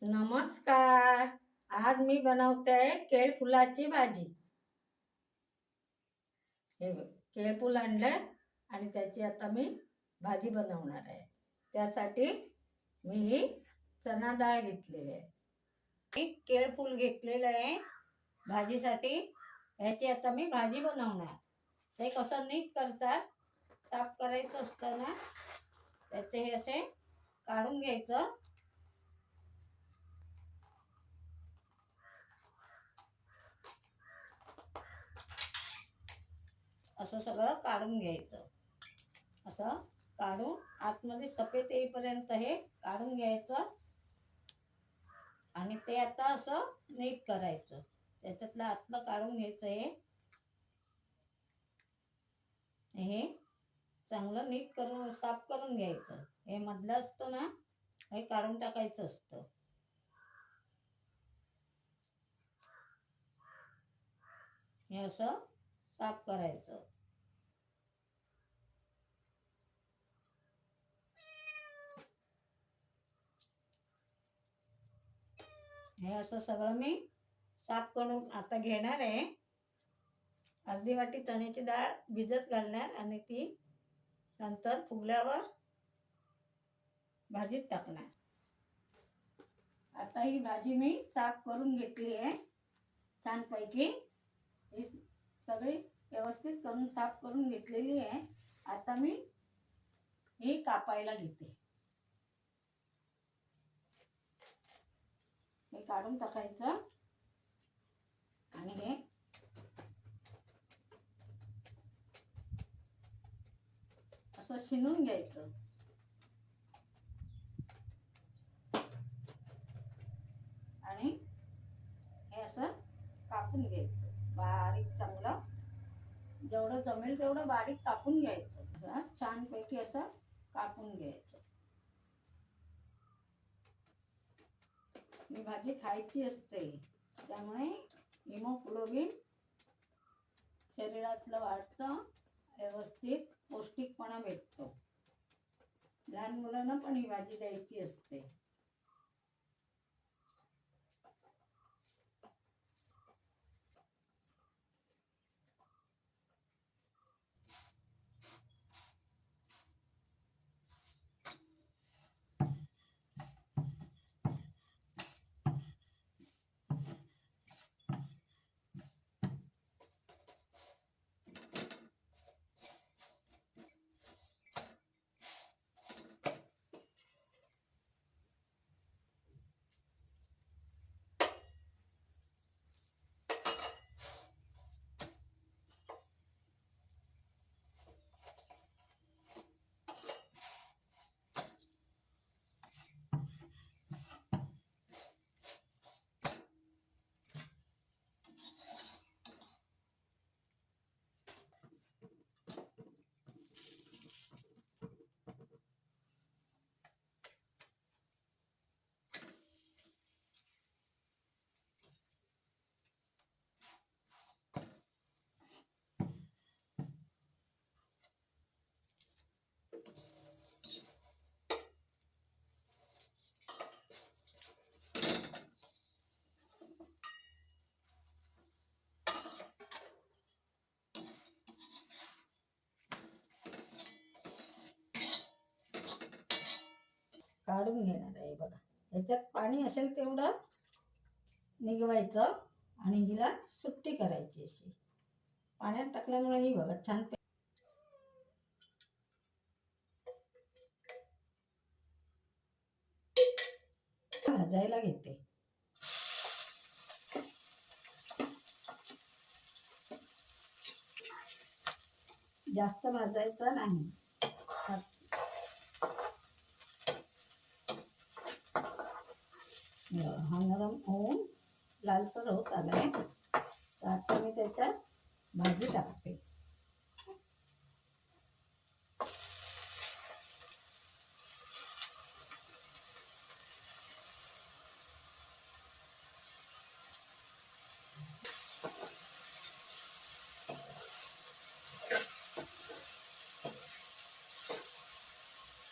नमस्कार. आज मी बनवते केळफुलाची भाजी. हे बघ, केळफूल आणलंय आणि त्याची आता मी भाजी बनवणार आहे. त्यासाठी मी चना डाळ घेतलेली आहे. एक केळफूल घेतलेलं आहे भाजीसाठी. ह्याची आता मी भाजी बनवणार. ते कसं नीट करतात, साफ करायचं असतं ना, त्याचे हे असे काढून घ्यायचं. असं सगळं काढून घ्यायचं. असं काढून आतमध्ये सफेद येईपर्यंत हे काढून घ्यायचं आणि ते आता असं नीट करायचं. त्याच्यातलं आतलं काढून घ्यायचं. हे चांगलं नीट करून साफ करून घ्यायचं. हे मधलं असतं ना, हे काढून टाकायचं असतं. हे असं साफ करायचं. हे असं सगळं मी साफ करून आता घेणार आहे. अर्धी वाटी चण्याची डाळ भिजत घालणार आणि ती नंतर फुगल्यावर भाजीत टाकणार. आता ही भाजी मी साफ करून घेतली आहे छानपैकी. ही सगळी व्यवस्थित करून साफ करून घेतलेली आहे. आता मी ही कापायला घेते. हे काढून टाकायचं आणि हे असं शिनून घ्यायचं आणि हे असं कापून घ्यायचं बारीक. चांगलं जेवढं जमेल तेवढं बारीक कापून घ्यायचं. असं छानपैकी असं कापून घ्यायचं. ही भाजी खायची असते, त्यामुळे हिमोग्लोबिन शरीरातलं वाढतं, व्यवस्थित पौष्टिकपणा भेटतो. लहान मुलांना पण ही भाजी द्यायची असते. काढून घेणार आहे बघा. याच्यात पाणी असेल तेवढं निघवायचं आणि हिला सुट्टी करायची. अशी पाण्यात टाकल्यामुळे ही बघा छान भाजायला घेते. जास्त भाजायचं नाही. हा नरम होऊन लालसर होत आलाय. तर आता मी त्याच्यात भाजी टाकते.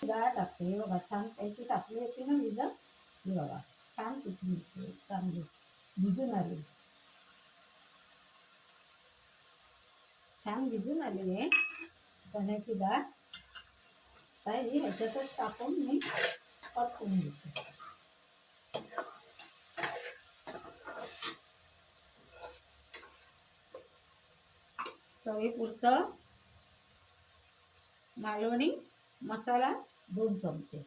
डाळ टाकते. हे बघा छान पैकी टाकली होती ना भिजत. हे बघा छान पिठून घेतली, चांगली भिजून आली, छान भिजून आली आहे चण्याची डाळ. ही ह्याच्यातच टाकून मी परतून घेते. चवीपुरतं मालवणी मसाला 2 चमचे,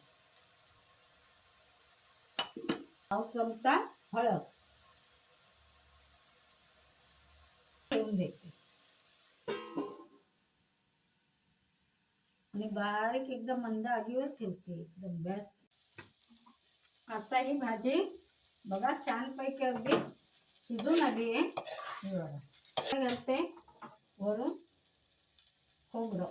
1 चमचा हळद ठेवून देते आणि बारीक एकदम मंद आगीवर ठेवते एकदम गॅस. आता ही भाजी बघा छानपैकी अगदी शिजून आली आहे. हे बघा, काय घालते वरून खोबरं,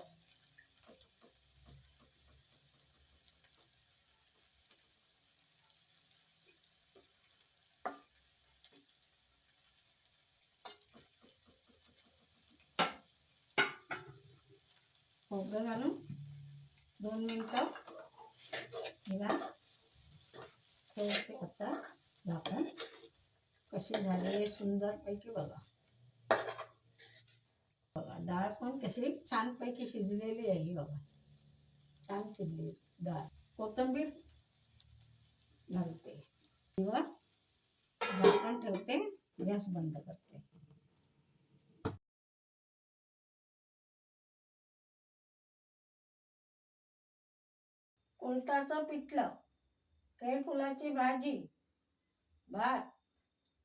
खोबरं घालून 2 मिनिटं हिला ठेवते. आता झाकण कशी झाली सुंदर पैकी बघा. बघा डाळ पण कशी छानपैकी शिजलेली आहे. ही बघा छान शिजली डाळ. कोथिंबीर घालते किंवा झाकण ठेवते, गॅस बंद करते. उलटाचं पिठलं, केळफुलाची भाजी, भात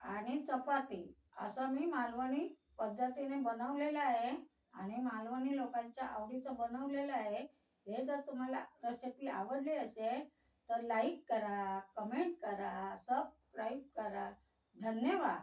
आणि चपाती असं मी मालवणी पद्धतीने बनवलेलं आहे आणि मालवणी लोकांच्या आवडीचं बनवलेलं आहे. हे जर तुम्हाला रेसिपी आवडली असेल तर लाईक करा, कमेंट करा, सबस्क्राईब करा. धन्यवाद.